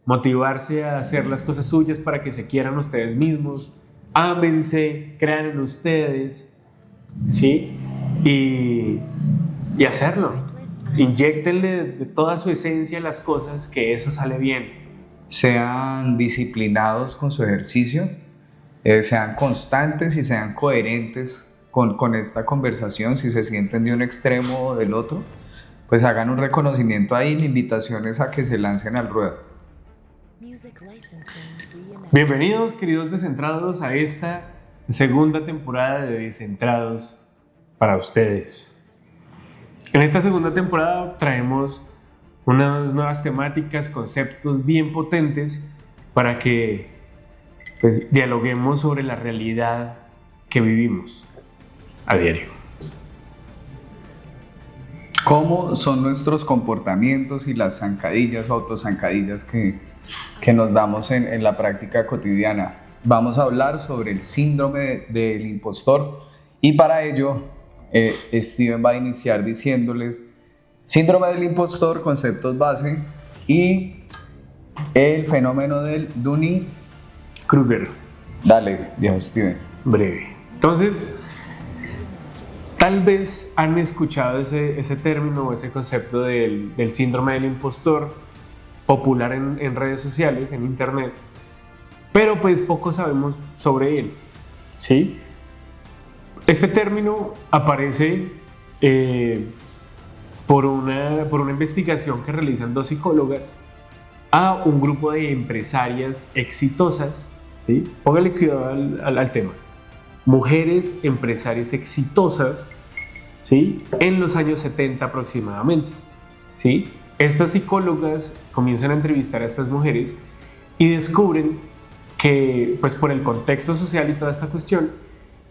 motivarse a hacer las cosas suyas para que se quieran ustedes mismos, ámense, crean en ustedes, ¿sí? Y hacerlo. Inyéctenle de toda su esencia las cosas, que eso sale bien. Sean disciplinados con su ejercicio, sean constantes y sean coherentes con esta conversación. Si se sienten de un extremo o del otro, pues hagan un reconocimiento ahí. Mi invitación es a que se lancen al ruedo. Bienvenidos, queridos descentrados, a esta segunda temporada de Descentrados para ustedes. En esta segunda temporada traemos unas nuevas temáticas, conceptos bien potentes para que pues, dialoguemos sobre la realidad que vivimos a diario. ¿Cómo son nuestros comportamientos y las zancadillas o autozancadillas que nos damos en la práctica cotidiana? Vamos a hablar sobre el síndrome del impostor y para ello Steven va a iniciar diciéndoles síndrome del impostor, conceptos base y el fenómeno del Dunning-Kruger. Dale, viejo Steven. Breve. Entonces, tal vez han escuchado ese término o ese concepto del síndrome del impostor popular en redes sociales, en internet, pero pues poco sabemos sobre él, ¿sí? Este término aparece por una investigación que realizan dos psicólogas a un grupo de empresarias exitosas, ¿sí? Póngale cuidado al tema. Mujeres empresarias exitosas, ¿sí? En los años 70 aproximadamente, ¿sí? Estas psicólogas comienzan a entrevistar a estas mujeres y descubren que, pues por el contexto social y toda esta cuestión,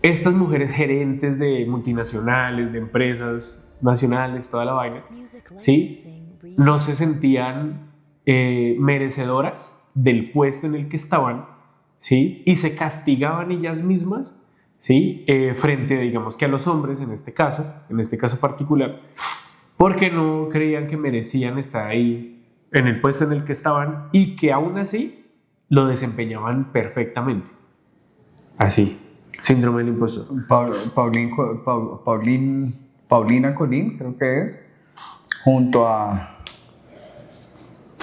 estas mujeres gerentes de multinacionales, de empresas nacionales, toda la vaina, ¿sí? No se sentían merecedoras del puesto en el que estaban, ¿sí? Y se castigaban ellas mismas, ¿sí? Frente, digamos que a los hombres en este caso particular, porque no creían que merecían estar ahí en el puesto en el que estaban y que aún así lo desempeñaban perfectamente. Así. Síndrome del impostor. Paulina Colín, creo que es, junto a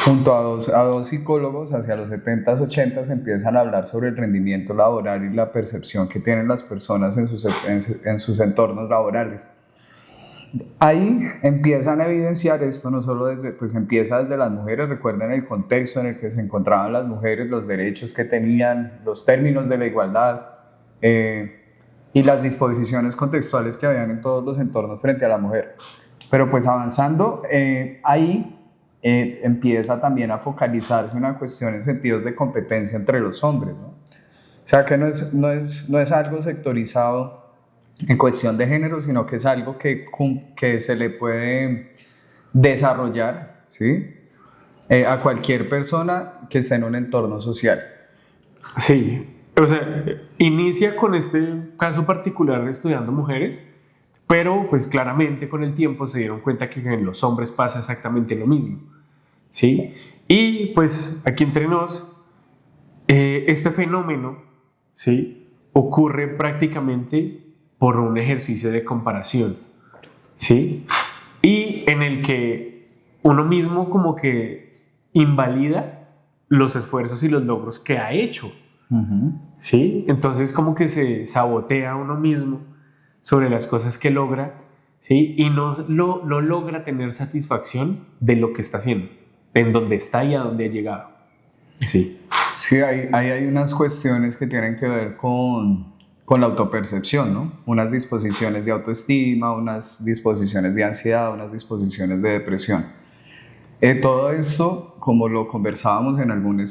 dos psicólogos hacia los 70s, 80s empiezan a hablar sobre el rendimiento laboral y la percepción que tienen las personas en sus entornos laborales. Ahí empiezan a evidenciar esto, no solo empieza desde las mujeres. Recuerden el contexto en el que se encontraban las mujeres, los derechos que tenían, los términos de la igualdad y las disposiciones contextuales que habían en todos los entornos frente a la mujer. Pero pues avanzando, ahí empieza también a focalizarse una cuestión en sentidos de competencia entre los hombres, ¿no? O sea que no es algo sectorizado en cuestión de género, sino que es algo que se le puede desarrollar, ¿sí? A cualquier persona que esté en un entorno social. Sí, o sea, inicia con este caso particular estudiando mujeres, pero pues claramente con el tiempo se dieron cuenta que en los hombres pasa exactamente lo mismo, ¿sí? Y pues aquí entre nos, este fenómeno, ¿sí? Ocurre prácticamente por un ejercicio de comparación, ¿sí? Y en el que uno mismo como que invalida los esfuerzos y los logros que ha hecho, ¿sí? Entonces como que se sabotea a uno mismo sobre las cosas que logra, ¿sí? Y no logra tener satisfacción de lo que está haciendo, en donde está y a dónde ha llegado. Sí. Sí, ahí hay unas cuestiones que tienen que ver con la autopercepción, ¿no? Unas disposiciones de autoestima, unas disposiciones de ansiedad, unas disposiciones de depresión. Todo esto, como lo conversábamos en algún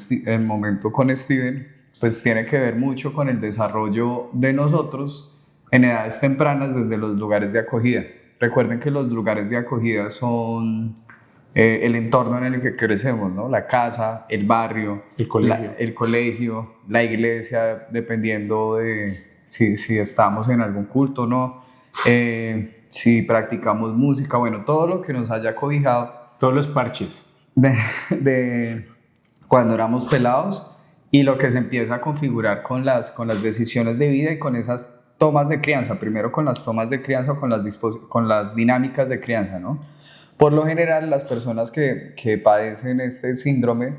momento con Steven, pues tiene que ver mucho con el desarrollo de nosotros en edades tempranas desde los lugares de acogida. Recuerden que los lugares de acogida son el entorno en el que crecemos, ¿no? La casa, el barrio, el colegio, la iglesia, dependiendo de si estamos en algún culto o no, si practicamos música, bueno, todo lo que nos haya cobijado. Todos los parches. cuando éramos pelados, y lo que se empieza a configurar con las decisiones de vida y con esas tomas de crianza, primero con las tomas de crianza o con las dinámicas de crianza, ¿no? Por lo general, las personas que padecen este síndrome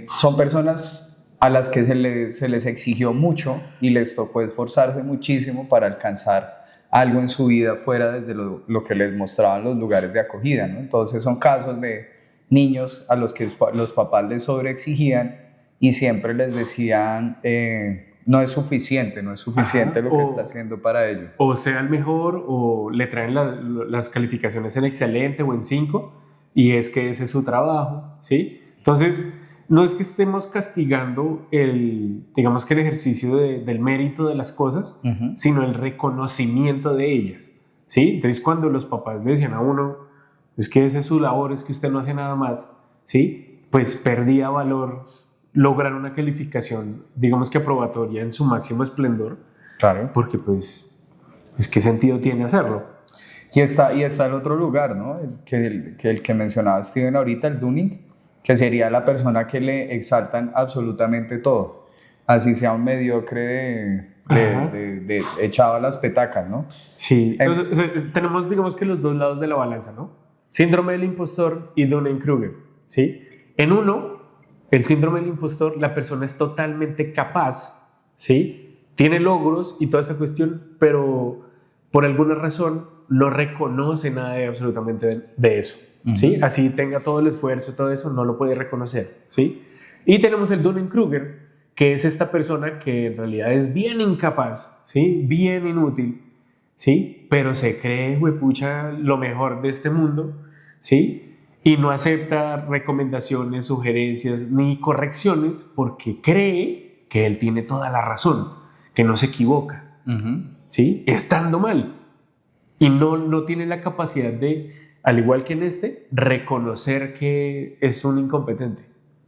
son personas a las que se les exigió mucho y les tocó esforzarse muchísimo para alcanzar algo en su vida fuera desde lo que les mostraban los lugares de acogida, ¿no? Entonces son casos de niños a los que los papás les sobreexigían y siempre les decían, no es suficiente Ajá, lo que está haciendo para ello. O sea el mejor, o le traen las calificaciones en excelente o en 5, y es que ese es su trabajo, ¿sí? Entonces, no es que estemos castigando digamos que el ejercicio del mérito de las cosas, sino el reconocimiento de ellas, ¿sí? Entonces, cuando los papás le decían a uno, es que esa es su labor, es que usted no hace nada más, ¿sí? Pues perdía valor lograr una calificación, digamos que aprobatoria en su máximo esplendor, Claro. porque pues ¿qué sentido tiene hacerlo? Y está el otro lugar, ¿no? El que mencionaba Steven ahorita, el Dunning, que sería la persona que le exaltan absolutamente todo, así sea un mediocre de echado a las petacas, ¿no? Sí, entonces, tenemos digamos que los dos lados de la balanza, ¿no? Síndrome del impostor y Dunning-Kruger, ¿sí? En uno, el síndrome del impostor, la persona es totalmente capaz, ¿sí? Tiene logros y toda esa cuestión, pero por alguna razón no reconoce nada absolutamente de eso, ¿sí? Así tenga todo el esfuerzo, todo eso, no lo puede reconocer, ¿sí? Y tenemos el Dunning-Kruger, que es esta persona que en realidad es bien incapaz, ¿sí? Bien inútil, ¿sí? Pero se cree, huepucha, lo mejor de este mundo, ¿sí? Y no acepta recomendaciones, sugerencias ni correcciones porque cree que él tiene toda la razón, que no se equivoca, ¿sí? Estando mal. Y no tiene la capacidad de, al igual que en reconocer que es un incompetente,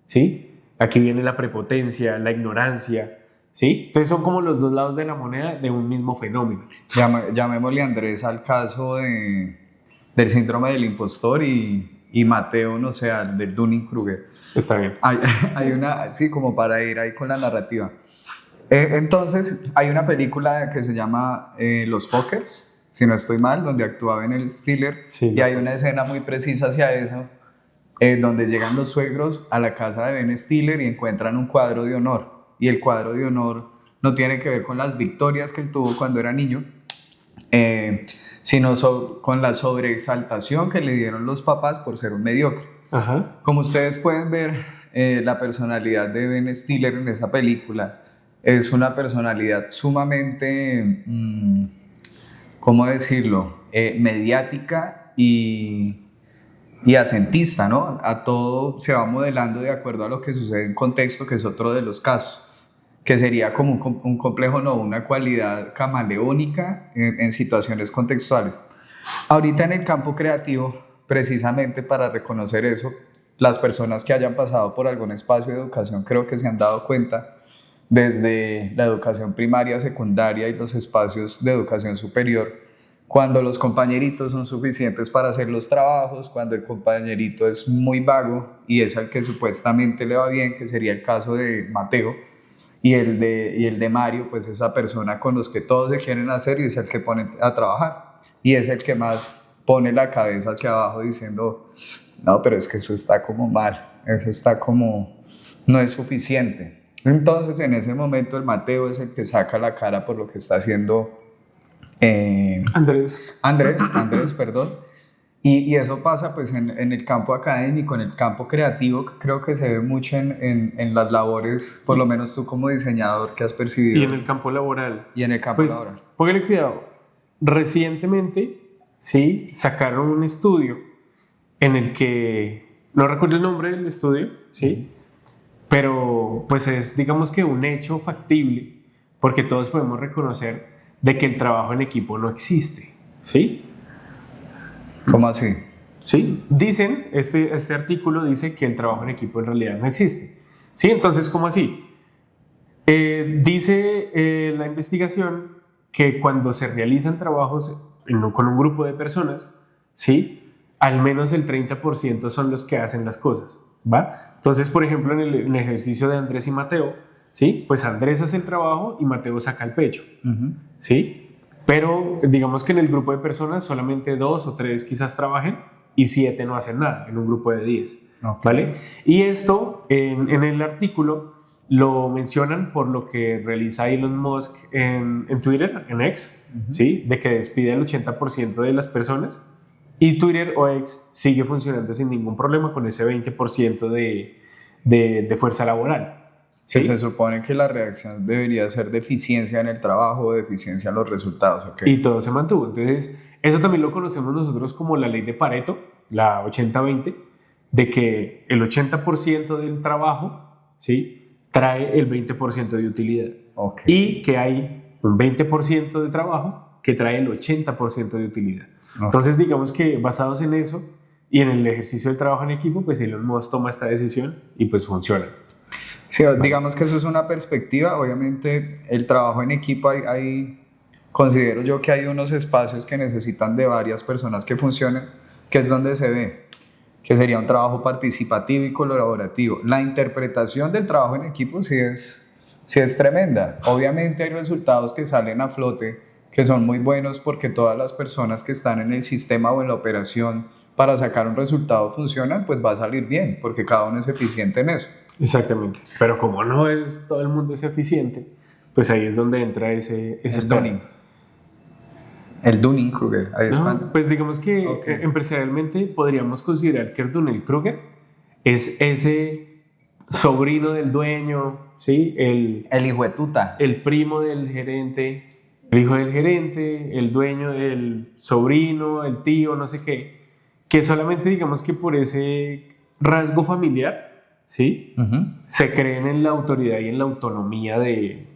¿sí? Aquí viene la prepotencia, la ignorancia, ¿sí? Entonces son como los dos lados de la moneda de un mismo fenómeno. Llamémosle, Andrés, al caso del síndrome del impostor y Mateo, no sé, del Dunning-Kruger. Está bien. Hay una, sí, como para ir ahí con la narrativa. Entonces, hay una película que se llama Los Fockers, si no estoy mal, donde actúa Ben Stiller, Sí, y hay una escena muy precisa hacia eso, donde llegan los suegros a la casa de Ben Stiller y encuentran un cuadro de honor, y el cuadro de honor no tiene que ver con las victorias que él tuvo cuando era niño, sino con la sobreexaltación que le dieron los papás por ser un mediocre. Ajá. Como ustedes pueden ver, la personalidad de Ben Stiller en esa película es una personalidad sumamente, ¿cómo decirlo?, mediática y asentista, ¿no? A todo se va modelando de acuerdo a lo que sucede en contexto, que es otro de los casos, que sería como un complejo, no, una cualidad camaleónica en situaciones contextuales. Ahorita en el campo creativo, precisamente para reconocer eso, las personas que hayan pasado por algún espacio de educación creo que se han dado cuenta, desde la educación primaria, secundaria y los espacios de educación superior, cuando los compañeritos son suficientes para hacer los trabajos, cuando el compañerito es muy vago y es al que supuestamente le va bien, que sería el caso de Mateo, y el de Mario, pues esa persona con los que todos se quieren hacer y es el que pone a trabajar, y es el que más pone la cabeza hacia abajo diciendo, no, pero es que eso está como mal, eso está como, no es suficiente. Entonces en ese momento el Mateo es el que saca la cara por lo que está haciendo Andrés, perdón. Y eso pasa pues en el campo académico, en el campo creativo, creo que se ve mucho en las labores, por lo menos tú como diseñador que has percibido. Y en el campo laboral. Y en el campo laboral. Póngale cuidado. Recientemente, sí, sacaron un estudio en el que, no recuerdo el nombre del estudio, sí, pero pues es digamos que un hecho factible, porque todos podemos reconocer de que el trabajo en equipo no existe, ¿sí? ¿Cómo así? Sí, dicen, este artículo dice que el trabajo en equipo en realidad no existe, ¿sí? Entonces, ¿cómo así? Dice la investigación que cuando se realizan trabajos con un grupo de personas, ¿sí? Al menos el 30% son los que hacen las cosas, ¿va? Entonces, por ejemplo, en el ejercicio de Andrés y Mateo, ¿sí? Pues Andrés hace el trabajo y Mateo saca el pecho, ¿sí? Pero digamos que en el grupo de personas solamente 2 o 3 quizás trabajen y 7 no hacen nada en un grupo de 10, ¿vale? Y esto en el artículo lo mencionan por lo que realiza Elon Musk en Twitter, en X, ¿sí? De que despide al 80% de las personas y Twitter o X sigue funcionando sin ningún problema con ese 20% de fuerza laboral. ¿Sí? ¿Sí? Se supone que la reacción debería ser de eficiencia en el trabajo o de eficiencia en los resultados. Y todo se mantuvo. Entonces, eso también lo conocemos nosotros como la ley de Pareto, la 80-20, de que el 80% del trabajo, ¿sí? Trae el 20% de utilidad. Y que hay un 20% de trabajo que trae el 80% de utilidad. Entonces, digamos que basados en eso y en el ejercicio del trabajo en equipo, pues Elon Musk toma esta decisión y pues funciona. Sí, digamos que eso es una perspectiva. Obviamente el trabajo en equipo considero yo que hay unos espacios que necesitan de varias personas que funcionen, que es donde se ve que sería un trabajo participativo y colaborativo. La interpretación del trabajo en equipo sí es tremenda. Obviamente hay resultados que salen a flote que son muy buenos porque todas las personas que están en el sistema o en la operación para sacar un resultado funcionan, pues va a salir bien porque cada uno es eficiente en eso. Exactamente, pero como no es todo el mundo es eficiente, pues ahí es donde entra ese Dunning. El Dunning-Kruger, ahí es cuando... Pues digamos que empresarialmente podríamos considerar que el Dunning-Kruger es ese sobrino del dueño, ¿sí? El hijo de tuta. El primo del gerente, el hijo del gerente, el dueño, el sobrino, el tío, no sé qué, que solamente digamos que por ese rasgo familiar, ¿sí? Se creen en la autoridad y en la autonomía de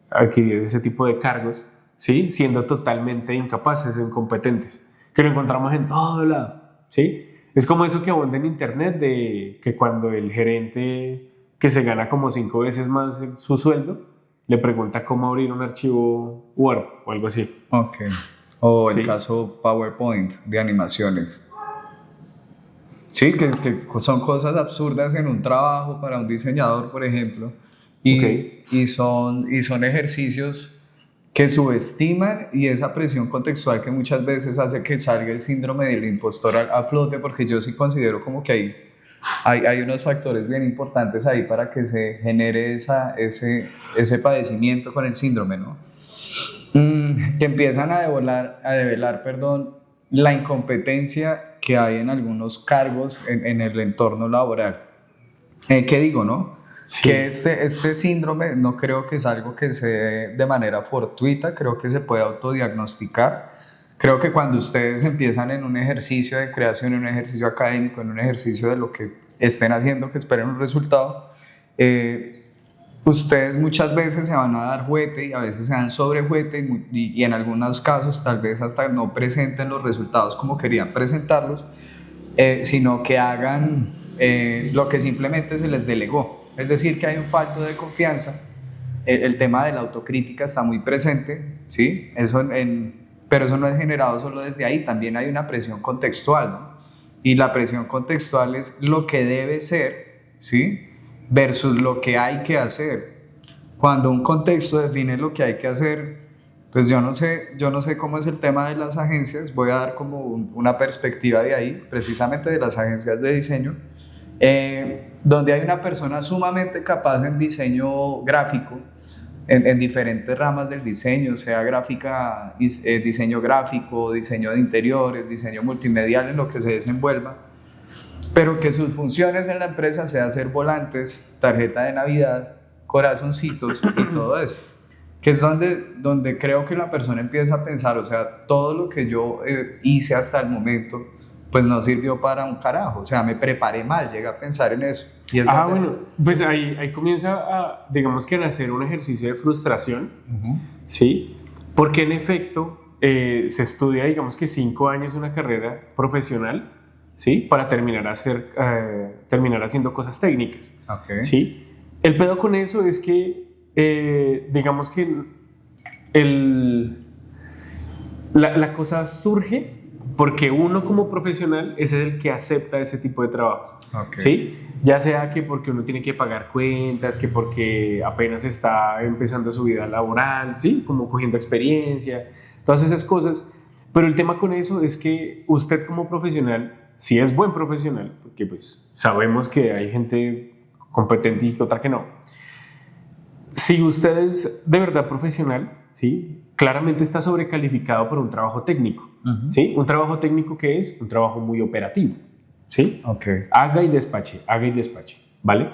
adquirir ese tipo de cargos, ¿sí? Siendo totalmente incapaces o incompetentes, que lo encontramos en todo lado, ¿sí? Es como eso que abunda en internet de que cuando el gerente que se gana como 5 veces más su sueldo le pregunta cómo abrir un archivo Word o algo así. O el caso PowerPoint de animaciones. Sí, que son cosas absurdas en un trabajo para un diseñador, por ejemplo, y son ejercicios que subestiman y esa presión contextual que muchas veces hace que salga el síndrome del impostor a flote, porque yo sí considero como que hay unos factores bien importantes ahí para que se genere ese padecimiento con el síndrome, ¿no? Que empiezan a develar, la incompetencia que hay en algunos cargos en el entorno laboral. ¿Qué digo, no? Sí. Que este síndrome no creo que es algo que se dé de manera fortuita, creo que se puede autodiagnosticar. Creo que cuando ustedes empiezan en un ejercicio de creación, en un ejercicio académico, en un ejercicio de lo que estén haciendo, que esperen un resultado, ustedes muchas veces se van a dar juguete y a veces se dan sobre juguete y en algunos casos tal vez hasta no presenten los resultados como querían presentarlos, sino que hagan lo que simplemente se les delegó. Es decir, que hay un falto de confianza. El tema de la autocrítica está muy presente, ¿sí? Pero eso no es generado solo desde ahí, también hay una presión contextual, ¿no? Y la presión contextual es lo que debe ser, ¿sí? Versus lo que hay que hacer. Cuando un contexto define lo que hay que hacer, pues yo no sé cómo es el tema de las agencias, voy a dar como una perspectiva de ahí, precisamente de las agencias de diseño, donde hay una persona sumamente capaz en diseño gráfico, en diferentes ramas del diseño, sea gráfica, diseño gráfico, diseño de interiores, diseño multimedial, en lo que se desenvuelva, pero que sus funciones en la empresa sea hacer volantes, tarjeta de Navidad, corazoncitos y todo eso, que es donde creo que la persona empieza a pensar, o sea, todo lo que yo hice hasta el momento, pues no sirvió para un carajo, o sea, me preparé mal, llega a pensar en eso. Bueno, pues ahí comienza digamos que a nacer un ejercicio de frustración, ¿sí? Porque en efecto se estudia, digamos que 5 años una carrera profesional, ¿sí? Para terminar haciendo cosas técnicas, ¿sí? El pedo con eso es que, digamos que la cosa surge Porque uno como profesional es el que acepta ese tipo de trabajos, Ok. ¿sí? Ya sea que porque uno tiene que pagar cuentas, que porque apenas está empezando su vida laboral, ¿sí? Como cogiendo experiencia, todas esas cosas. Pero el tema con eso es que usted como profesional, si es buen profesional, porque pues sabemos que hay gente competente y que otra que no, si usted es de verdad profesional, ¿sí? Claramente está sobrecalificado por un trabajo técnico, ¿sí? Un trabajo técnico que es un trabajo muy operativo, ¿sí? Ok. Haga y despache, ¿vale?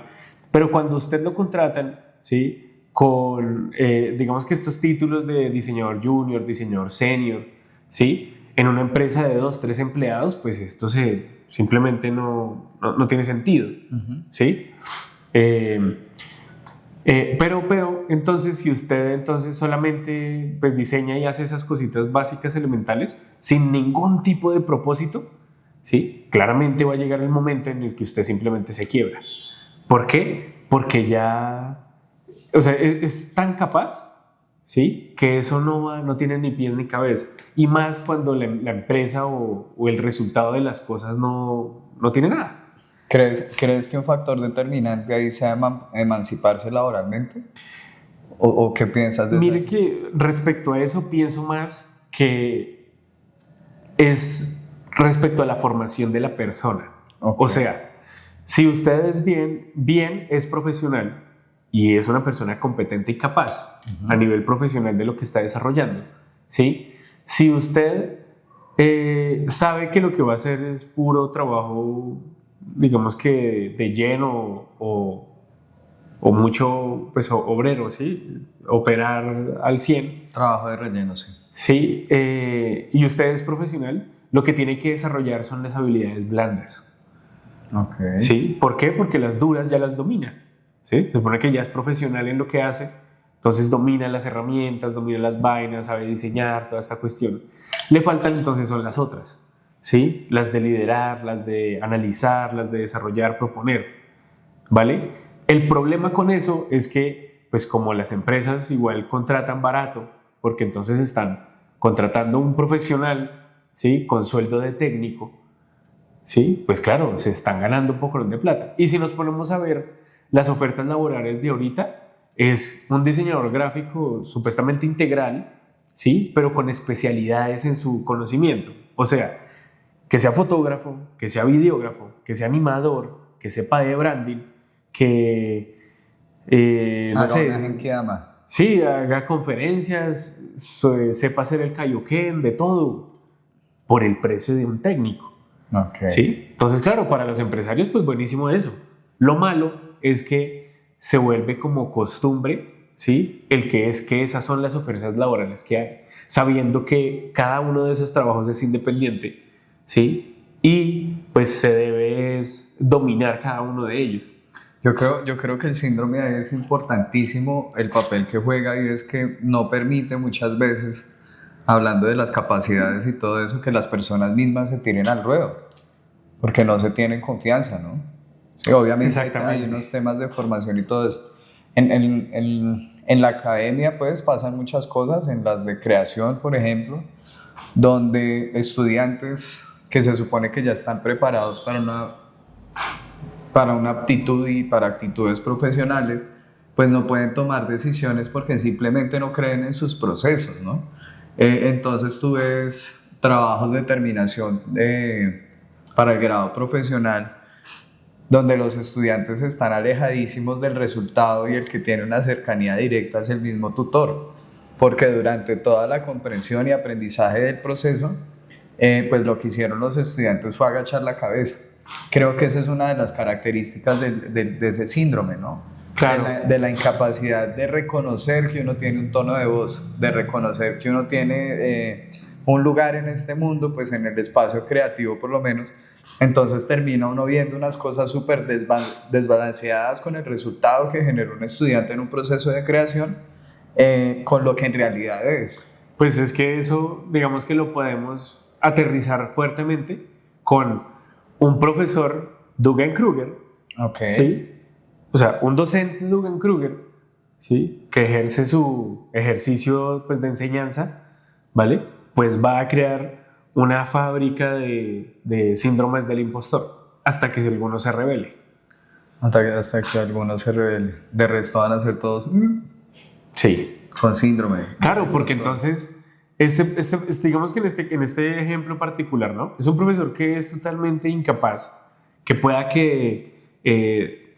Pero cuando usted lo contratan, ¿sí? Con, digamos que estos títulos de diseñador junior, diseñador senior, ¿sí? En una empresa de 2, 3 empleados, pues esto simplemente no tiene sentido, ¿sí? Pero entonces si usted entonces solamente pues diseña y hace esas cositas básicas elementales sin ningún tipo de propósito, ¿sí? Claramente va a llegar el momento en el que usted simplemente se quiebra. ¿Por qué? Porque ya, o sea, es tan capaz, ¿sí? Que eso no tiene ni pies ni cabeza. Y más cuando la empresa o el resultado de las cosas no tiene nada. ¿Crees que un factor determinante ahí sea emanciparse laboralmente? ¿O qué piensas de Mire eso? que respecto a eso pienso más que es respecto a la formación de la persona. Ok. O sea, si usted es bien es profesional y es una persona competente y capaz a nivel profesional de lo que está desarrollando, ¿sí? Si usted sabe que lo que va a hacer es puro trabajo, digamos que de lleno o mucho pues, obrero, ¿sí? Operar al 100, Trabajo de relleno, sí. ¿sí? Y usted es profesional, lo que tiene que desarrollar son las habilidades blandas, Ok. ¿sí? ¿Por qué? Porque las duras ya las domina, ¿sí? Se supone que ya es profesional en lo que hace, entonces domina las herramientas, domina las vainas, sabe diseñar, toda esta cuestión. Le faltan entonces son las otras, ¿sí? Las de liderar, las de analizar, las de desarrollar, proponer, ¿vale? El problema con eso es que, pues como las empresas igual contratan barato, porque entonces están contratando un profesional, ¿sí? Con sueldo de técnico, ¿sí? Pues claro, se están ganando un poco de plata. Y si nos ponemos a ver las ofertas laborales de ahorita, es un diseñador gráfico supuestamente integral, ¿sí? Pero con especialidades en su conocimiento. O sea, que sea fotógrafo, que sea videógrafo, que sea animador, que sepa de branding, que, no Haga sé, una genkidama. sí, haga conferencias, sepa hacer el kaioken, de todo, por el precio de un técnico. Ok. ¿Sí? Entonces, claro, para los empresarios, pues buenísimo eso. Lo malo es que se vuelve como costumbre, ¿sí? El que es que esas son las ofertas laborales que hay, sabiendo que cada uno de esos trabajos es independiente, ¿sí? Y pues se debe dominar cada uno de ellos. Yo creo que el síndrome ahí es importantísimo el papel que juega y es que no permite muchas veces, hablando de las capacidades y todo eso, que las personas mismas se tiren al ruedo, porque no se tienen confianza, ¿no? Sí, obviamente hay Exactamente. unos temas de formación y todo eso. En la academia pues pasan muchas cosas, en las de creación, por ejemplo, donde estudiantes que se supone que ya están preparados para una aptitud y para actitudes profesionales, pues no pueden tomar decisiones porque simplemente no creen en sus procesos, ¿no? Entonces tú ves trabajos de terminación para el grado profesional donde los estudiantes están alejadísimos del resultado y el que tiene una cercanía directa es el mismo tutor, porque durante toda la comprensión y aprendizaje del proceso, pues lo que hicieron los estudiantes fue agachar la cabeza. Creo que esa es una de las características de ese síndrome, ¿no? Claro. De la incapacidad de reconocer que uno tiene un tono de voz, de reconocer que uno tiene un lugar en este mundo, pues en el espacio creativo por lo menos. Entonces termina uno viendo unas cosas súper desbalanceadas con el resultado que generó un estudiante en un proceso de creación, con lo que en realidad es. Pues es que eso, digamos que lo podemos aterrizar fuertemente con un profesor Dunning-Kruger, Okay. ¿sí? O sea, un docente Dunning-Kruger, ¿sí? Que ejerce su ejercicio pues, de enseñanza, ¿vale? Pues va a crear una fábrica de síndromes del impostor, hasta que alguno se revele. Hasta que algunos se rebelen. De resto van a ser todos Sí. con síndrome. Claro, porque entonces, digamos que en este ejemplo particular, ¿no? Es un profesor que es totalmente incapaz, que pueda que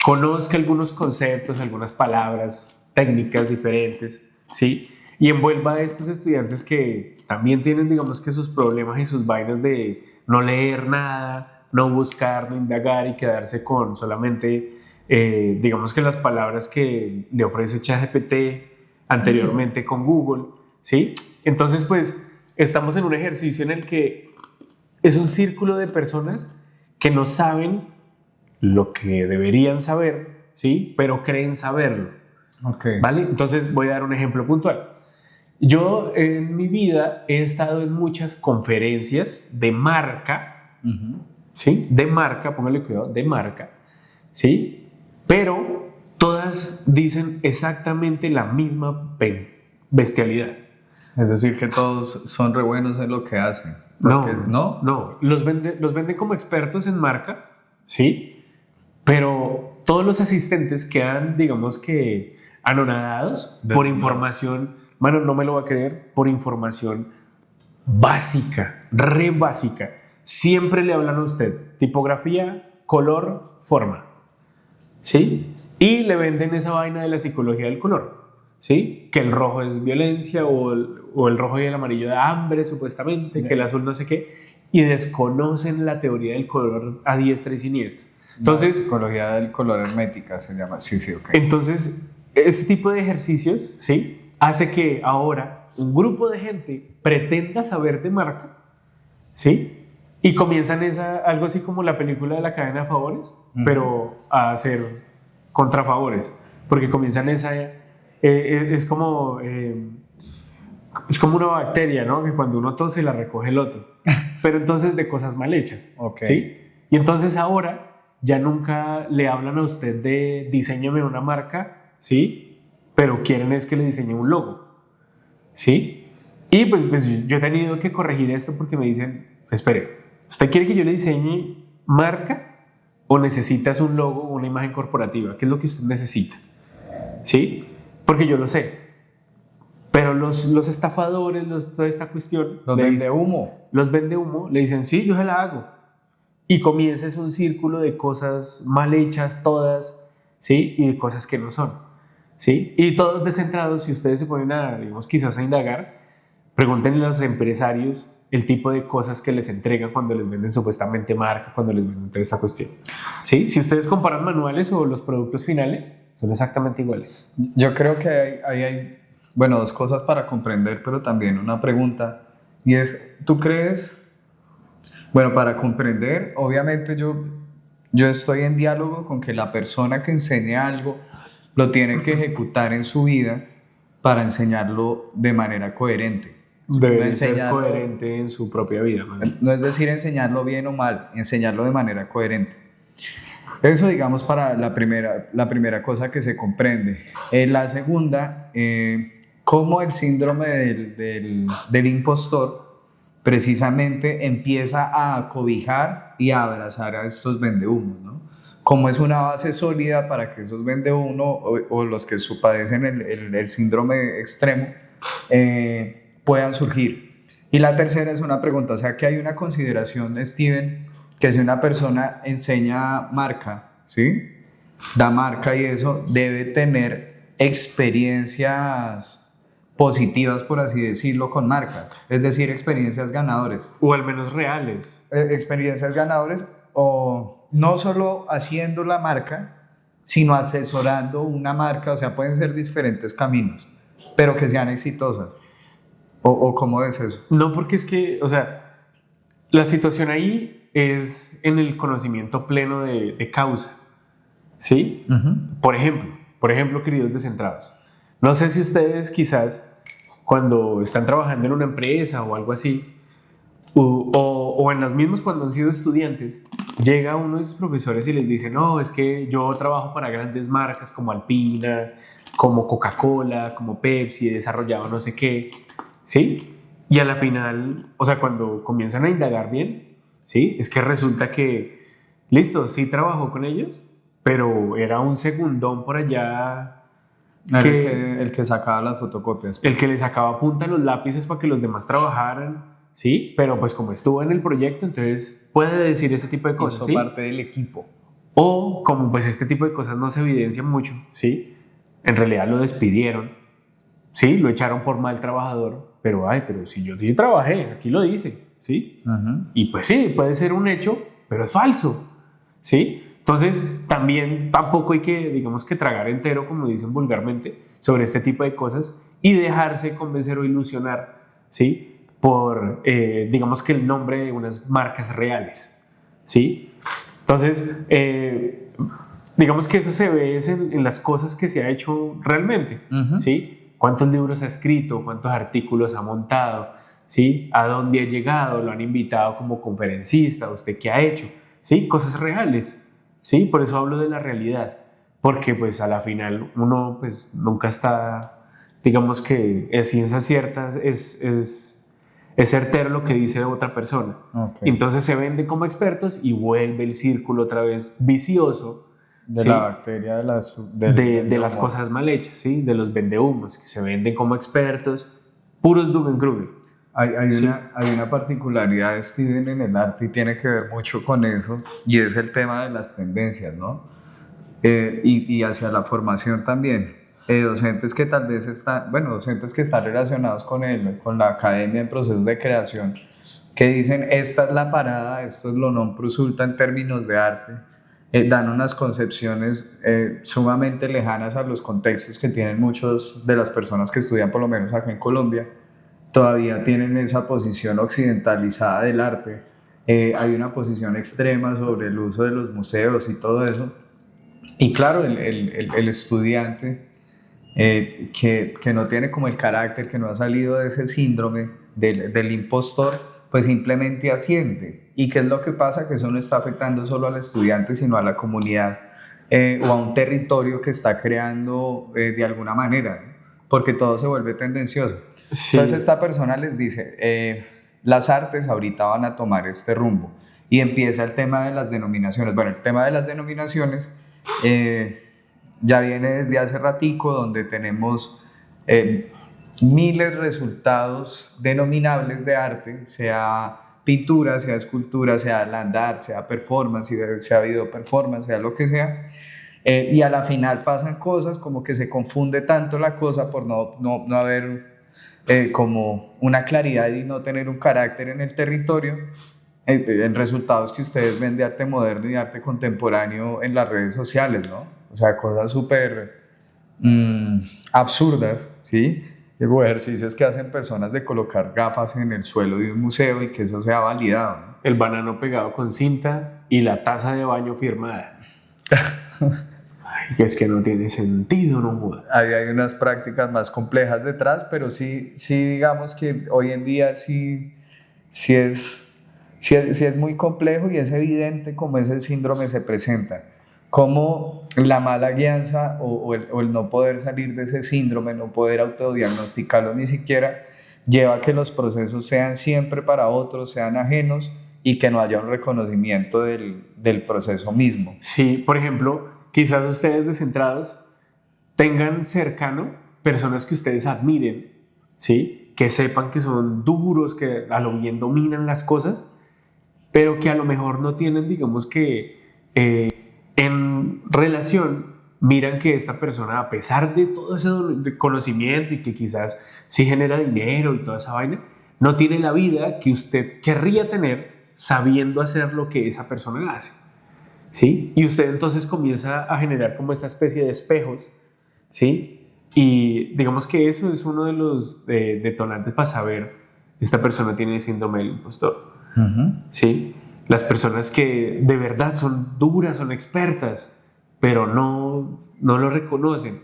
conozca algunos conceptos, algunas palabras, técnicas diferentes, ¿sí? Y envuelva a estos estudiantes que también tienen, digamos que sus problemas y sus vainas de no leer nada, no buscar, no indagar y quedarse con solamente, digamos que las palabras que le ofrece ChatGPT anteriormente con Google, ¿sí? Entonces, pues, estamos en un ejercicio en el que es un círculo de personas que no saben lo que deberían saber, ¿sí? Pero creen saberlo, Okay. ¿vale? Entonces, voy a dar un ejemplo puntual. Yo en mi vida he estado en muchas conferencias de marca, ¿sí? De marca, póngale cuidado, de marca, ¿sí? Pero todas dicen exactamente la misma bestialidad. Es decir, que todos son re buenos en lo que hacen. No, Porque, ¿no? no. Los venden como expertos en marca, ¿sí? Pero todos los asistentes quedan, digamos que, anonadados por información, mano, no me lo va a creer, por información básica, re básica. Siempre le hablan a usted tipografía, color, forma, ¿sí? Y le venden esa vaina de la psicología del color, ¿sí? Que el rojo es violencia o el rojo y el amarillo da hambre, supuestamente, que el azul no sé qué, y desconocen la teoría del color a diestra y siniestra. Entonces, La psicología del color hermética se llama. Sí, ok. Entonces, este tipo de ejercicios, ¿sí? Hace que ahora un grupo de gente pretenda saber de marca, ¿sí? Y comienzan algo así como la película de la cadena de favores, pero a hacer contrafavores, porque comienzan es como una bacteria, ¿no? Que cuando uno tose la recoge el otro, pero entonces de cosas mal hechas, Okay. ¿sí? Y entonces ahora ya nunca le hablan a usted de diseñame una marca, ¿sí? Pero quieren es que le diseñe un logo, ¿sí? Y pues yo he tenido que corregir esto porque me dicen, espere, ¿usted quiere que yo le diseñe marca o necesitas un logo o una imagen corporativa? ¿Qué es lo que usted necesita? ¿Sí? Porque yo lo sé. Pero los estafadores, toda esta cuestión... Los vende humo. Los vende humo, le dicen, sí, yo se la hago. Y comienza es un círculo de cosas mal hechas todas, ¿sí? Y de cosas que no son, ¿sí? Y todos descentrados, si ustedes se ponen a, digamos, quizás a indagar, pregúntenle a los empresarios el tipo de cosas que les entregan cuando les venden supuestamente marca, cuando les venden toda esta cuestión, ¿sí? Si ustedes comparan manuales o los productos finales, son exactamente iguales. Yo creo que hay, bueno, dos cosas para comprender, pero también una pregunta. Y es, ¿tú crees? Bueno, para comprender, obviamente yo estoy en diálogo con que la persona que enseña algo lo tiene que ejecutar en su vida para enseñarlo de manera coherente. Debe ser coherente en su propia vida, ¿no? No es decir enseñarlo bien o mal, enseñarlo de manera coherente. Eso, digamos, para la primera cosa que se comprende. La segunda, cómo el síndrome del impostor precisamente empieza a cobijar y a abrazar a estos vendehumos, ¿no? Como es una base sólida para que esos vendehumos o los que padecen el síndrome extremo puedan surgir. Y la tercera es una pregunta, o sea, que hay una consideración, Steven, que si una persona enseña marca, ¿sí? Da marca y eso, debe tener experiencias positivas, por así decirlo, con marcas, es decir, experiencias ganadoras. O al menos reales. Experiencias ganadoras, o no solo haciendo la marca, sino asesorando una marca, o sea, pueden ser diferentes caminos, pero que sean exitosas. ¿O cómo es eso? No, porque es que, o sea, la situación ahí es en el conocimiento pleno de causa, ¿sí? Por ejemplo, queridos descentrados, no sé si ustedes quizás cuando están trabajando en una empresa o algo así, o en los mismos cuando han sido estudiantes, llega uno de sus profesores y les dice, no, es que yo trabajo para grandes marcas como Alpina, como Coca-Cola, como Pepsi, he desarrollado no sé qué, ¿sí? Y a la final, o sea, cuando comienzan a indagar bien, ¿sí? Es que resulta que, listo, sí trabajó con ellos, pero era un segundón por allá El que sacaba las fotocopias. el que le sacaba punta a los lápices para que los demás trabajaran, ¿sí? Pero pues como estuvo en el proyecto, entonces puede decir ese tipo de cosas, Hizo ¿sí? parte del equipo. O como pues este tipo de cosas no se evidencian mucho, ¿sí? En realidad lo despidieron, ¿sí? Lo echaron por mal trabajador, pero pero si yo sí trabajé, aquí lo dice, ¿sí? Y pues sí, puede ser un hecho, pero es falso, ¿sí? Entonces también tampoco hay que, digamos que tragar entero, como dicen vulgarmente, sobre este tipo de cosas y dejarse convencer o ilusionar, ¿sí? Por, digamos que el nombre de unas marcas reales, ¿sí? Entonces, digamos que eso se ve en las cosas que se ha hecho realmente, ¿sí? ¿Cuántos libros ha escrito? ¿Cuántos artículos ha montado? ¿Sí? ¿A dónde ha llegado? ¿Lo han invitado como conferencista? ¿Usted qué ha hecho? ¿Sí? Cosas reales, ¿sí? Por eso hablo de la realidad, porque pues a la final uno pues nunca está, digamos que es ciencia cierta, es certero lo que dice otra persona. Okay. Entonces se venden como expertos y vuelve el círculo otra vez vicioso de ¿sí? La bacteria de las cosas mal hechas, ¿sí? De los vendehumos que se venden como expertos, puros Dunning-Kruger. Hay una particularidad de Steven en el arte y tiene que ver mucho con eso, y es el tema de las tendencias, ¿no? Y hacia la formación también. Docentes que tal vez docentes que están relacionados con la academia en procesos de creación, que dicen, esta es la parada, esto es lo non plus ultra en términos de arte, dan unas concepciones sumamente lejanas a los contextos que tienen muchos de las personas que estudian, por lo menos acá en Colombia. Todavía tienen esa posición occidentalizada del arte. Hay una posición extrema sobre el uso de los museos y todo eso. Y claro, el estudiante que no tiene como el carácter, que no ha salido de ese síndrome del impostor, pues simplemente asiente. ¿Y qué es lo que pasa? Que eso no está afectando solo al estudiante, sino a la comunidad o a un territorio que está creando de alguna manera, ¿no? Porque todo se vuelve tendencioso. Sí. Entonces esta persona les dice, las artes ahorita van a tomar este rumbo, y empieza el tema de las denominaciones. Bueno, el tema de las denominaciones ya viene desde hace ratico, donde tenemos miles de resultados denominables de arte, sea pintura, sea escultura, sea land art, sea performance, sea video performance, sea lo que sea. Y a la final pasan cosas como que se confunde tanto la cosa por no haber como una claridad y no tener un carácter en el territorio, en resultados que ustedes ven de arte moderno y arte contemporáneo en las redes sociales, ¿no? O sea, cosas súper absurdas, ¿sí? Ejercicios que hacen personas de colocar gafas en el suelo de un museo y que eso sea validado, ¿no? El banano pegado con cinta y la taza de baño firmada. Ay, que es que no tiene sentido, no joda. Ahí hay unas prácticas más complejas detrás, pero sí digamos que hoy en día sí es muy complejo, y es evidente cómo ese síndrome se presenta. Cómo la mala guianza o el no poder salir de ese síndrome, no poder autodiagnosticarlo ni siquiera, lleva a que los procesos sean siempre para otros, sean ajenos, y que no haya un reconocimiento del proceso mismo. Sí, por ejemplo, quizás ustedes descentrados tengan cercano personas que ustedes admiren, ¿sí? Que sepan que son duros, que a lo bien dominan las cosas, pero que a lo mejor no tienen, digamos que en relación, miran que esta persona, a pesar de todo ese conocimiento y que quizás sí genera dinero y toda esa vaina, no tiene la vida que usted querría tener sabiendo hacer lo que esa persona hace, ¿sí? Y usted entonces comienza a generar como esta especie de espejos, ¿sí? Y digamos que eso es uno de los detonantes para saber, esta persona tiene el síndrome del impostor, ¿sí? Las personas que de verdad son duras, son expertas, pero no lo reconocen.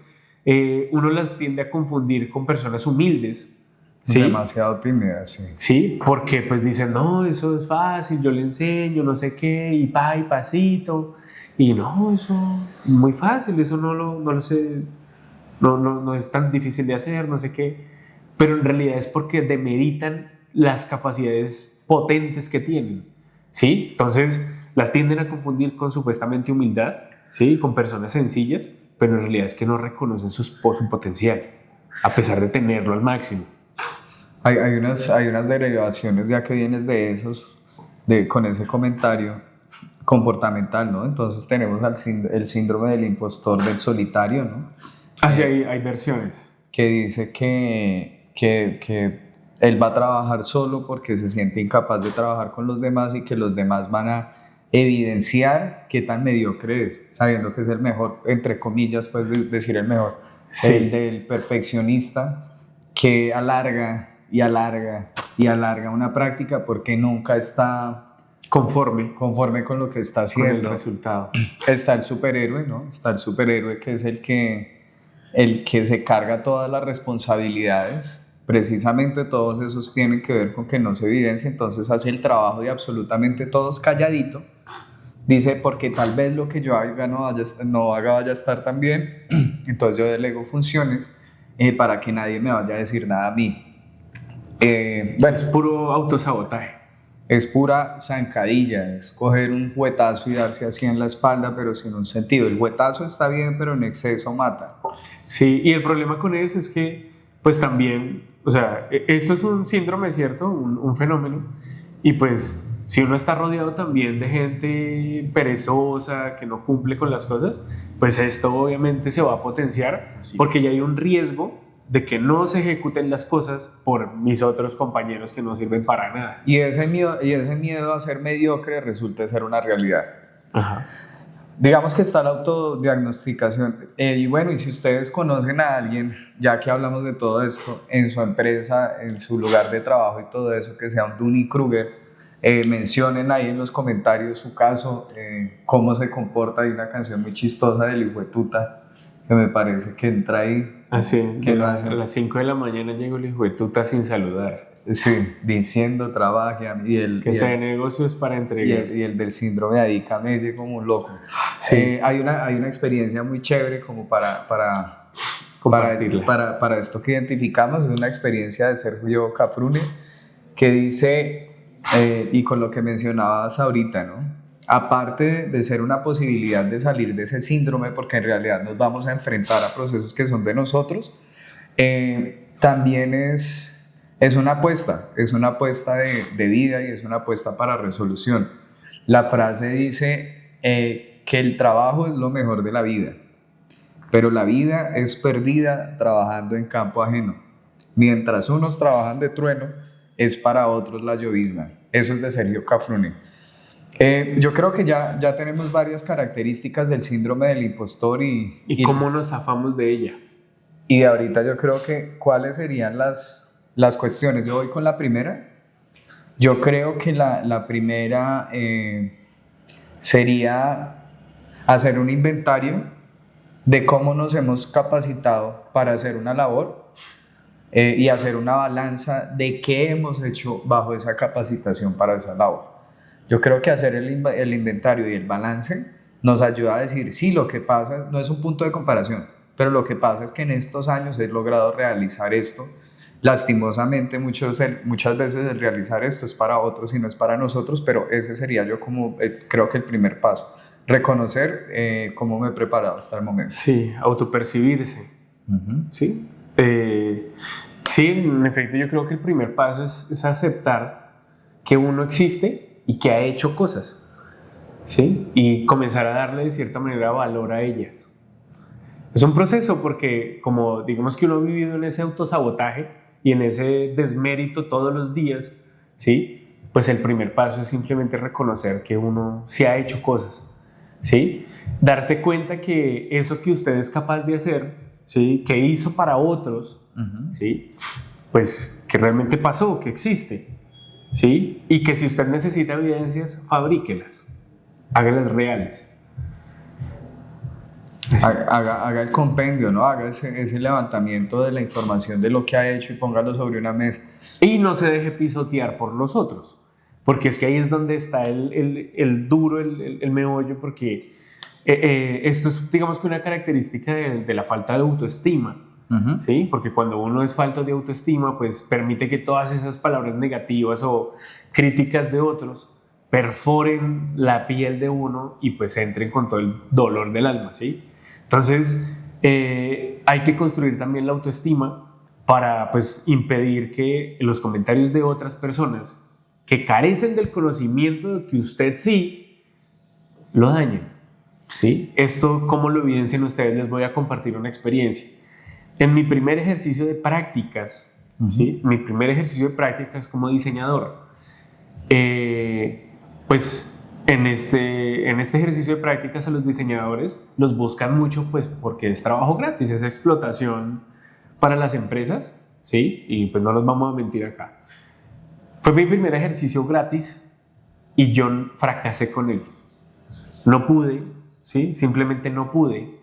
Uno las tiende a confundir con personas humildes, ¿sí? Demasiado tímidas, sí. Sí, porque pues dicen, no, eso es fácil, yo le enseño, no sé qué, y pasito. Y no, eso es muy fácil, eso no lo sé, no es tan difícil de hacer, no sé qué. Pero en realidad es porque demeritan las capacidades potentes que tienen, ¿sí? Entonces la tienden a confundir con supuestamente humildad, ¿sí? Con personas sencillas, pero en realidad es que no reconocen su potencial, a pesar de tenerlo al máximo. Hay unas derivaciones ya que vienes de esos, con ese comentario comportamental, ¿no? Entonces tenemos el síndrome del impostor del solitario, ¿no? Así hay versiones. Que dice que él va a trabajar solo porque se siente incapaz de trabajar con los demás y que los demás van a evidenciar qué tan mediocre es, sabiendo que es el mejor, entre comillas, pues decir el mejor. Sí. El del perfeccionista que alarga y alarga y alarga una práctica porque nunca está conforme con lo que está haciendo. Con el resultado. Está el superhéroe, ¿no? Está el superhéroe que es el que se carga todas las responsabilidades. Precisamente todos esos tienen que ver con que no se evidencia, entonces hace el trabajo de absolutamente todos calladito. Dice, porque tal vez lo que yo haga no vaya a estar tan bien, entonces yo delego funciones para que nadie me vaya a decir nada a mí. Bueno, es puro autosabotaje. Es pura zancadilla, es coger un juetazo y darse así en la espalda, pero sin un sentido. El juetazo está bien, pero en exceso mata. Sí, y el problema con eso es que, pues también, o sea, esto es un síndrome, ¿cierto? Un fenómeno. Y pues, si uno está rodeado también de gente perezosa, que no cumple con las cosas, pues esto obviamente se va a potenciar, sí, porque ya hay un riesgo de que no se ejecuten las cosas por mis otros compañeros que no sirven para nada. Y ese miedo a ser mediocre resulta ser una realidad. Ajá. Digamos que está la autodiagnosticación. Y bueno, y si ustedes conocen a alguien, ya que hablamos de todo esto, en su empresa, en su lugar de trabajo y todo eso, que sea un Dunning-Kruger, mencionen ahí en los comentarios su caso, cómo se comporta. Hay una canción muy chistosa del hijuetuta que me parece que entra ahí. Así, que a las 5 de la mañana llegó el hijuetuta sin saludar. Sí, diciendo trabaje y el que este negocio es para entregar. Y el del síndrome de Adicamelle como un loco. Sí. Hay una experiencia muy chévere como para esto que identificamos. Es una experiencia de Sergio Cafrune que dice, y con lo que mencionabas ahorita, ¿no? Aparte de ser una posibilidad de salir de ese síndrome, porque en realidad nos vamos a enfrentar a procesos que son de nosotros, también es una apuesta de vida y es una apuesta para resolución. La frase dice que el trabajo es lo mejor de la vida, pero la vida es perdida trabajando en campo ajeno. Mientras unos trabajan de trueno, es para otros la llovizna. Eso es de Sergio Cafrune. Yo creo que ya tenemos varias características del síndrome del impostor y cómo nos zafamos de ella. Y de ahorita yo creo que cuáles serían las cuestiones. Yo voy con la primera. Yo creo que la primera sería hacer un inventario de cómo nos hemos capacitado para hacer una labor y hacer una balanza de qué hemos hecho bajo esa capacitación para esa labor. Yo creo que hacer el inventario y el balance nos ayuda a decir, sí, lo que pasa no es un punto de comparación, pero lo que pasa es que en estos años he logrado realizar esto. Lastimosamente, muchas veces el realizar esto es para otros y no es para nosotros, pero ese sería yo como, creo que el primer paso. Reconocer cómo me he preparado hasta el momento. Sí, autopercibirse. Uh-huh. Sí. Sí, en efecto, yo creo que el primer paso es aceptar que uno existe y que ha hecho cosas, ¿sí? Y comenzar a darle de cierta manera valor a ellas. Es un proceso porque, como digamos que uno ha vivido en ese autosabotaje y en ese desmérito todos los días, ¿sí? Pues el primer paso es simplemente reconocer que uno sí ha hecho cosas, ¿sí? Darse cuenta que eso que usted es capaz de hacer, ¿sí? Que hizo para otros, uh-huh, ¿sí? Pues que realmente pasó, que existe, ¿sí? Y que si usted necesita evidencias, fabríquelas, hágalas reales. Haga el compendio, ¿no? Haga ese levantamiento de la información de lo que ha hecho y póngalo sobre una mesa. Y no se deje pisotear por los otros, porque es que ahí es donde está el duro, el meollo, porque esto es, digamos que una característica de la falta de autoestima, ¿sí? Porque cuando uno es falto de autoestima, pues permite que todas esas palabras negativas o críticas de otros perforen la piel de uno y pues entren con todo el dolor del alma, ¿sí? Entonces, hay que construir también la autoestima para pues impedir que los comentarios de otras personas que carecen del conocimiento de que usted sí, lo dañen, ¿sí? Esto, ¿cómo lo evidencian ustedes? Les voy a compartir una experiencia. En mi primer ejercicio de prácticas, ¿sí? Mi primer ejercicio de prácticas como diseñador, pues en este ejercicio de prácticas a los diseñadores los buscan mucho pues porque es trabajo gratis, es explotación para las empresas, ¿sí? Y pues no los vamos a mentir acá. Fue mi primer ejercicio gratis y yo fracasé con él. No pude, ¿sí? Simplemente no pude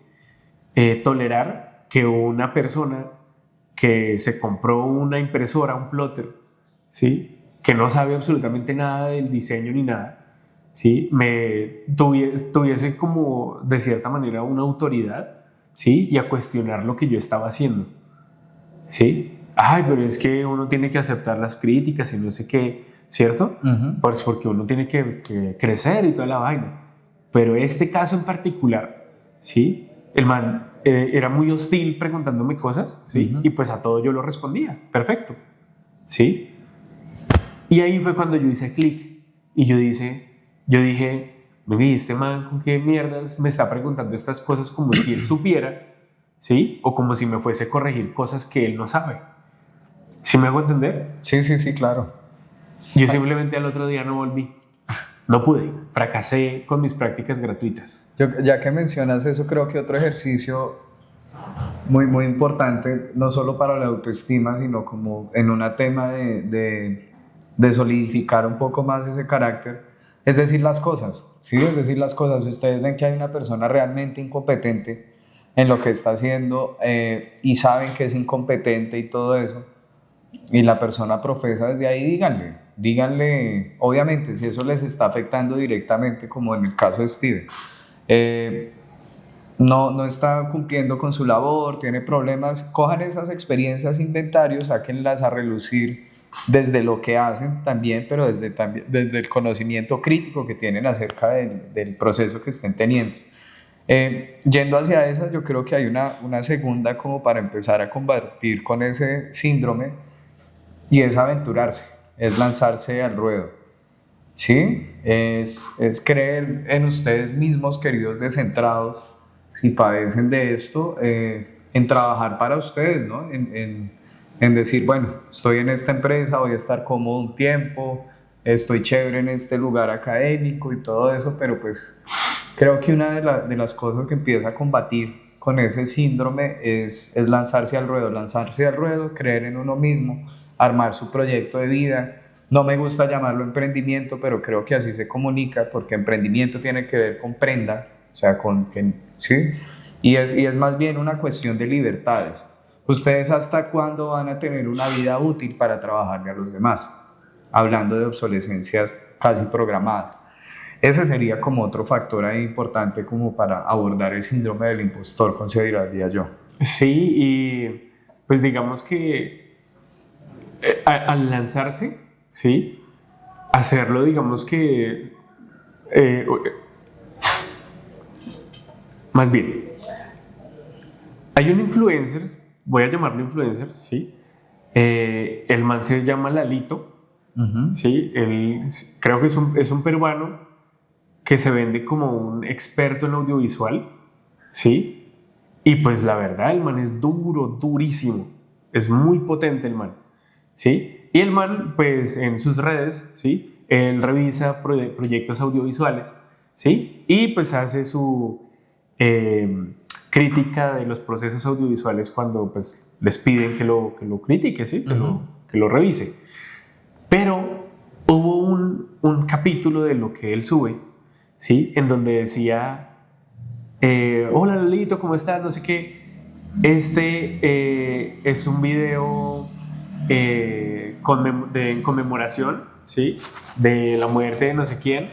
tolerar que una persona que se compró una impresora, un plotter, ¿sí? Que no sabe absolutamente nada del diseño ni nada, ¿sí? Me tuviese como de cierta manera una autoridad, ¿sí? Y a cuestionar lo que yo estaba haciendo, ¿sí? Ay, pero es que uno tiene que aceptar las críticas y no sé qué, ¿cierto? Pues porque uno tiene que crecer y toda la vaina. Pero este caso en particular, ¿sí? El man era muy hostil preguntándome cosas, ¿sí? Y pues a todo yo lo respondía, perfecto, ¿sí? Y ahí fue cuando yo hice clic y yo dije, este man con qué mierdas me está preguntando estas cosas como si él supiera, ¿sí? O como si me fuese a corregir cosas que él no sabe. ¿Sí me hago entender? Sí, claro. Yo simplemente al otro día no volví. No pude, fracasé con mis prácticas gratuitas. Ya que mencionas eso, creo que otro ejercicio muy importante, no solo para la autoestima, sino como en un tema de solidificar un poco más ese carácter, es decir las cosas, ¿sí? Es decir las cosas. Si ustedes ven que hay una persona realmente incompetente en lo que está haciendo y saben que es incompetente y todo eso, y la persona profesa desde ahí, díganle, obviamente, si eso les está afectando directamente, como en el caso de Steve, no está cumpliendo con su labor, tiene problemas, cojan esas experiencias, inventarios, sáquenlas a relucir desde lo que hacen también, pero desde el conocimiento crítico que tienen acerca del proceso que estén teniendo. Yendo hacia esa, yo creo que hay una segunda como para empezar a combatir con ese síndrome, y es aventurarse, es lanzarse al ruedo, ¿sí? Es creer en ustedes mismos, queridos descentrados, si padecen de esto, en trabajar para ustedes, ¿no? En decir, bueno, estoy en esta empresa, voy a estar cómodo un tiempo, estoy chévere en este lugar académico y todo eso, pero pues creo que una de las cosas que empieza a combatir con ese síndrome es lanzarse al ruedo, creer en uno mismo, armar su proyecto de vida. No me gusta llamarlo emprendimiento, pero creo que así se comunica, porque emprendimiento tiene que ver con prenda, o sea, ¿sí? Y es más bien una cuestión de libertades. ¿Ustedes hasta cuándo van a tener una vida útil para trabajarle a los demás? Hablando de obsolescencias casi programadas. Ese sería como otro factor ahí importante como para abordar el síndrome del impostor, consideraría yo. Sí, y pues digamos que al lanzarse, ¿sí? Hacerlo, digamos que más bien, hay un influencer, voy a llamarlo influencer, ¿sí? El man se llama Lalito, ¿sí? Creo que es un peruano que se vende como un experto en audiovisual, ¿sí? Y pues la verdad, el man es durísimo, es muy potente el man, ¿sí? Y el man, pues en sus redes, ¿sí? Él revisa proyectos audiovisuales, ¿sí? Y pues hace su crítica de los procesos audiovisuales cuando pues les piden que lo critique, ¿sí? Que lo revise. Pero hubo un capítulo de lo que él sube, ¿sí? En donde decía, hola Lalito, ¿cómo estás? No sé qué. Es un video en conmemoración, ¿sí? De la muerte de no sé quién.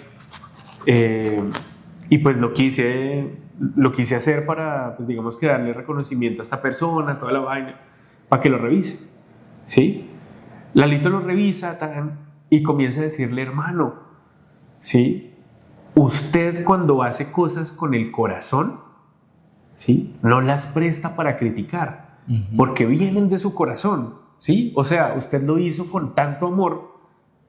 Y pues lo quise lo quise hacer para, pues digamos que darle reconocimiento a esta persona, toda la vaina, para que lo revise, ¿sí? Lalito lo revisa y comienza a decirle, hermano, ¿sí? Usted cuando hace cosas con el corazón, ¿sí? No las presta para criticar, porque vienen de su corazón, ¿sí? O sea, usted lo hizo con tanto amor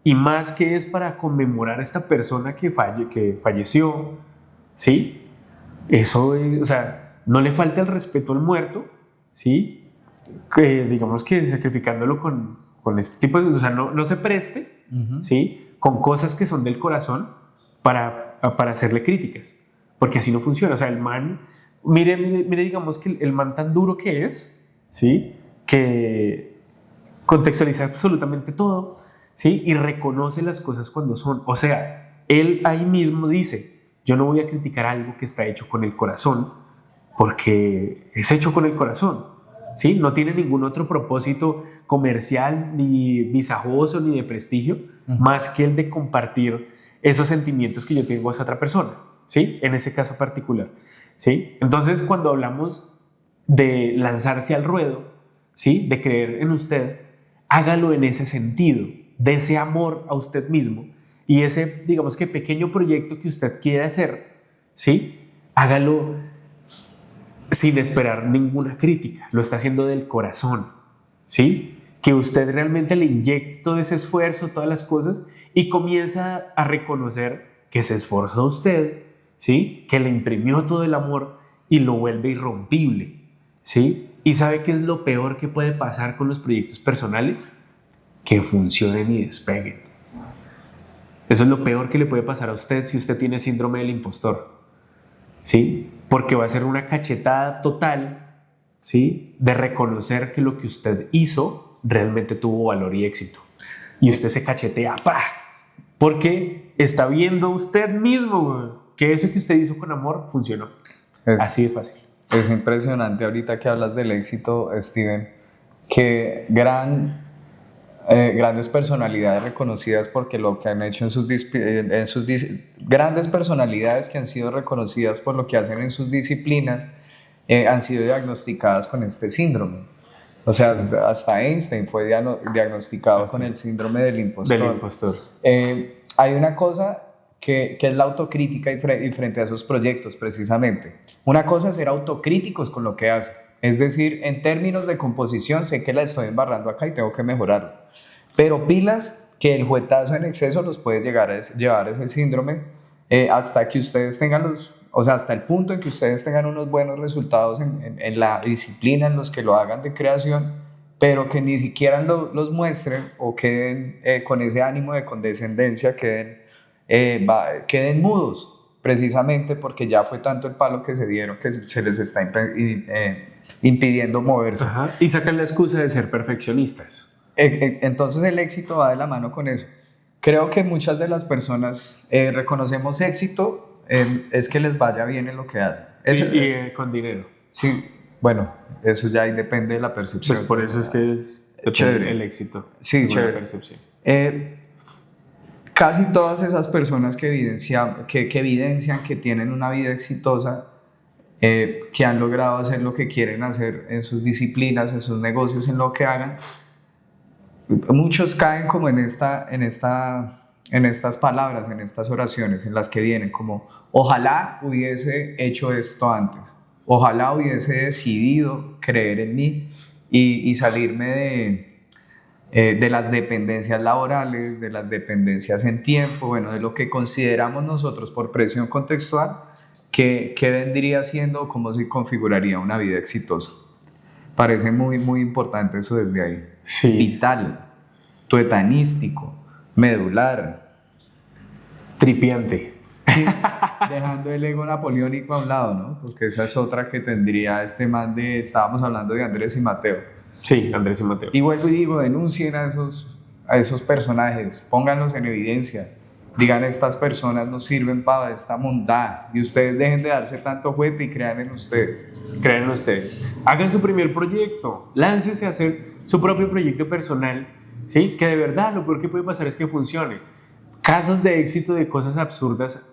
y más que es para conmemorar a esta persona que falleció, ¿sí? Eso es, o sea, no le falta el respeto al muerto, ¿sí? Que digamos que sacrificándolo con este tipo de, o sea, no se preste, ¿sí? Con cosas que son del corazón para hacerle críticas, porque así no funciona. O sea, el man, mire, digamos que el man tan duro que es, ¿sí? Que contextualiza absolutamente todo, ¿sí? Y reconoce las cosas cuando son. O sea, él ahí mismo dice, yo no voy a criticar algo que está hecho con el corazón, porque es hecho con el corazón, ¿sí? No tiene ningún otro propósito comercial, ni visajoso, ni de prestigio, más que el de compartir esos sentimientos que yo tengo hacia otra persona, ¿sí? En ese caso particular, ¿sí? Entonces, cuando hablamos de lanzarse al ruedo, ¿sí? De creer en usted, hágalo en ese sentido, de ese amor a usted mismo y ese, digamos que pequeño proyecto que usted quiere hacer, ¿sí? Hágalo sin esperar ninguna crítica, lo está haciendo del corazón, ¿sí? Que usted realmente le inyecte todo ese esfuerzo, todas las cosas y comienza a reconocer que se esforzó usted, ¿sí? Que le imprimió todo el amor y lo vuelve irrompible, ¿sí? ¿Y sabe qué es lo peor que puede pasar con los proyectos personales? Que funcionen y despeguen. Eso es lo peor que le puede pasar a usted si usted tiene síndrome del impostor, ¿sí? Porque va a ser una cachetada total, ¿sí? De reconocer que lo que usted hizo realmente tuvo valor y éxito. Y usted se cachetea, ¡pah! Porque está viendo usted mismo que eso que usted hizo con amor funcionó. Así de fácil. Es impresionante ahorita que hablas del éxito, Steven, que grandes personalidades reconocidas porque lo que han hecho grandes personalidades que han sido reconocidas por lo que hacen en sus disciplinas han sido diagnosticadas con este síndrome. O sea, hasta Einstein fue diagnosticado con el síndrome del impostor. Hay una cosa que es la autocrítica y frente a esos proyectos precisamente. Una cosa es ser autocríticos con lo que hacen. Es decir, en términos de composición, sé que la estoy embarrando acá y tengo que mejorarlo. Pero pilas que el juetazo en exceso los puede llevar a ese síndrome hasta que ustedes tengan hasta el punto en que ustedes tengan unos buenos resultados en la disciplina en los que lo hagan de creación, pero que ni siquiera los muestren o queden con ese ánimo de condescendencia, queden mudos, precisamente porque ya fue tanto el palo que se dieron que se les está impidiendo moverse. Ajá. Y sacan la excusa de ser perfeccionistas. Entonces el éxito va de la mano con eso. Creo que muchas de las personas reconocemos éxito es que les vaya bien en lo que hacen. Con dinero. Sí, bueno, eso ya ahí depende de la percepción. Pues por eso es que es chévere el éxito. Sí, chévere. La percepción. Casi todas esas personas que evidencian que tienen una vida exitosa, que han logrado hacer lo que quieren hacer en sus disciplinas, en sus negocios, en lo que hagan, muchos caen como en estas palabras, en estas oraciones en las que vienen como ojalá hubiese hecho esto antes, ojalá hubiese decidido creer en mí y salirme de las dependencias laborales, de las dependencias en tiempo, bueno, de lo que consideramos nosotros por presión contextual que vendría siendo, cómo se configuraría una vida exitosa. Parece muy, muy importante eso desde ahí. Sí. Vital, tuetanístico, medular, tripiante. Sí, dejando el ego napoleónico a un lado, ¿no? Porque esa es otra que tendría este man estábamos hablando de Andrés y Mateo. Sí, Andrés y Mateo. Y vuelvo y digo, denuncien a esos personajes, pónganlos en evidencia, digan estas personas no sirven para esta mondad y ustedes dejen de darse tanto juguete y crean en ustedes. Crean en ustedes. Hagan su primer proyecto, láncese a hacer su propio proyecto personal, ¿sí? Que de verdad lo peor que puede pasar es que funcione. Casos de éxito de cosas absurdas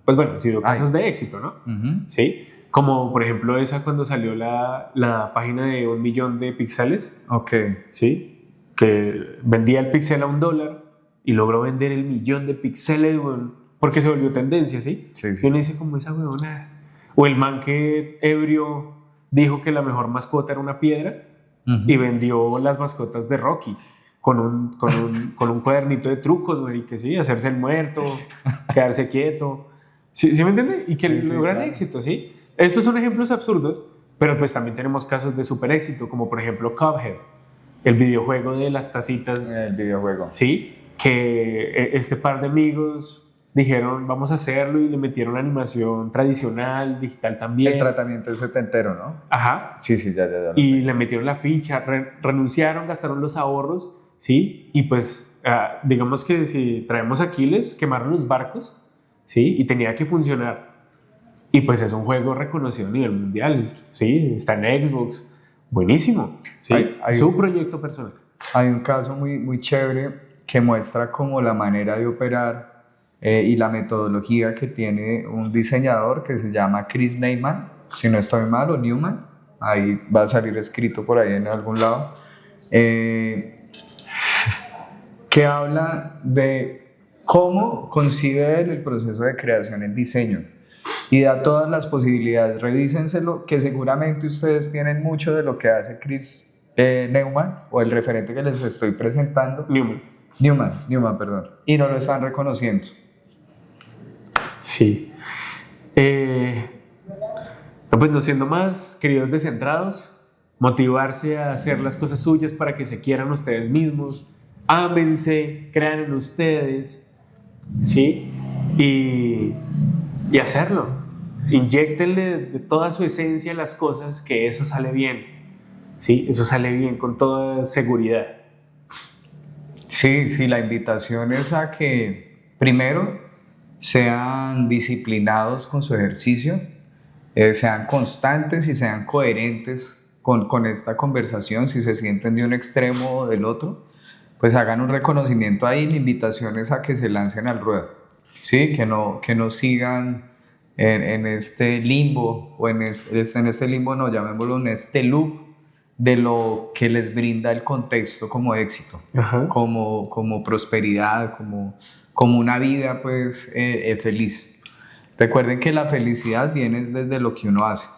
pues bueno, han sido casos de éxito, ¿no? Ujú. Sí, como por ejemplo esa cuando salió la página de 1 millón de píxeles, Ok. ¿sí? Que vendía el píxel a $1 y logró vender el 1 millón de píxeles, weón, porque se volvió tendencia, ¿sí? Sí, sí. Y uno dice como esa huevona. O el man que ebrio dijo que la mejor mascota era una piedra y vendió las mascotas de Rocky con un cuadernito de trucos, güey, que sí, hacerse el muerto, quedarse quieto. ¿Sí me entiende? Y que Sí, logran claro. éxito, ¿sí? Estos son ejemplos absurdos, pero pues también tenemos casos de super éxito, como por ejemplo Cuphead, el videojuego de las tacitas, El videojuego. ¿sí? Que este par de amigos dijeron, vamos a hacerlo, y le metieron animación tradicional, digital también. El tratamiento es setentero, ¿no? Ajá. Sí, ya. Y le metieron la ficha, renunciaron, gastaron los ahorros, ¿sí? Y pues, digamos que si traemos aquí, les quemaron los barcos, ¿sí? Y tenía que funcionar. Y pues es un juego reconocido a nivel mundial, ¿sí? Está en Xbox, buenísimo, ¿sí? Hay Su proyecto personal. Hay un caso muy chévere que muestra como la manera de operar y la metodología que tiene un diseñador que se llama Chris Neyman, si no estoy mal, o Newman, ahí va a salir escrito por ahí en algún lado, que habla de cómo concibe él el proceso de creación en diseño y da todas las posibilidades. Revísenselo, que seguramente ustedes tienen mucho de lo que hace Chris Newman, o el referente que les estoy presentando. Newman, perdón. Y no lo están reconociendo. Sí. Pues no siendo más, queridos descentrados, motivarse a hacer las cosas suyas para que se quieran ustedes mismos, ámense, crean en ustedes, ¿sí? Y hacerlo. Inyéctenle de toda su esencia a las cosas, que eso sale bien, ¿sí? Eso sale bien con toda seguridad. Sí, la invitación es a que primero sean disciplinados con su ejercicio, sean constantes y sean coherentes con esta conversación. Si se sienten de un extremo o del otro, pues hagan un reconocimiento ahí. La invitación es a que se lancen al ruedo, ¿sí? Que no sigan en este limbo, o en este limbo, no, llamémoslo en este loop de lo que les brinda el contexto como éxito, como prosperidad, como una vida pues feliz. Recuerden que la felicidad viene desde lo que uno hace,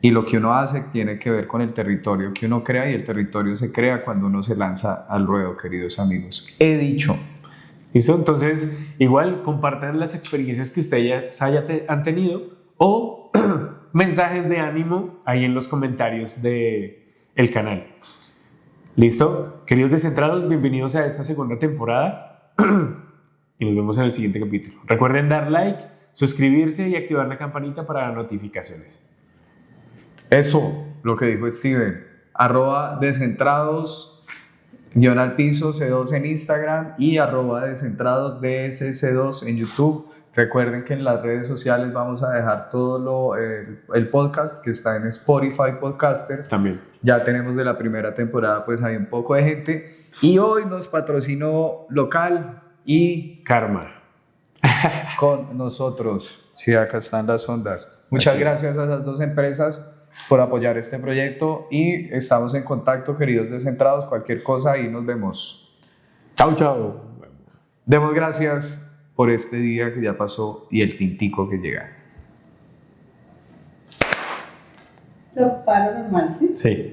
y lo que uno hace tiene que ver con el territorio que uno crea, y el territorio se crea cuando uno se lanza al ruedo, queridos amigos. He dicho. ¿Listo? Entonces, igual compartan las experiencias que ustedes han tenido, o mensajes de ánimo ahí en los comentarios del canal. ¿Listo? Queridos descentrados, bienvenidos a esta segunda temporada y nos vemos en el siguiente capítulo. Recuerden dar like, suscribirse y activar la campanita para notificaciones. Eso, lo que dijo Steven. @descentrados _C2 en Instagram y @descentrados DSC2 en YouTube. Recuerden que en las redes sociales vamos a dejar todo el podcast, que está en Spotify Podcasters. También. Ya tenemos de la primera temporada, pues hay un poco de gente. Y hoy nos patrocinó Local y Karma con nosotros. Sí, acá están las ondas. Muchas gracias a esas dos empresas por apoyar este proyecto, y estamos en contacto, queridos descentrados. Cualquier cosa, ahí nos vemos. Chau. Demos gracias por este día que ya pasó y el tintico que llega. Lo paro normal, ¿sí? Sí.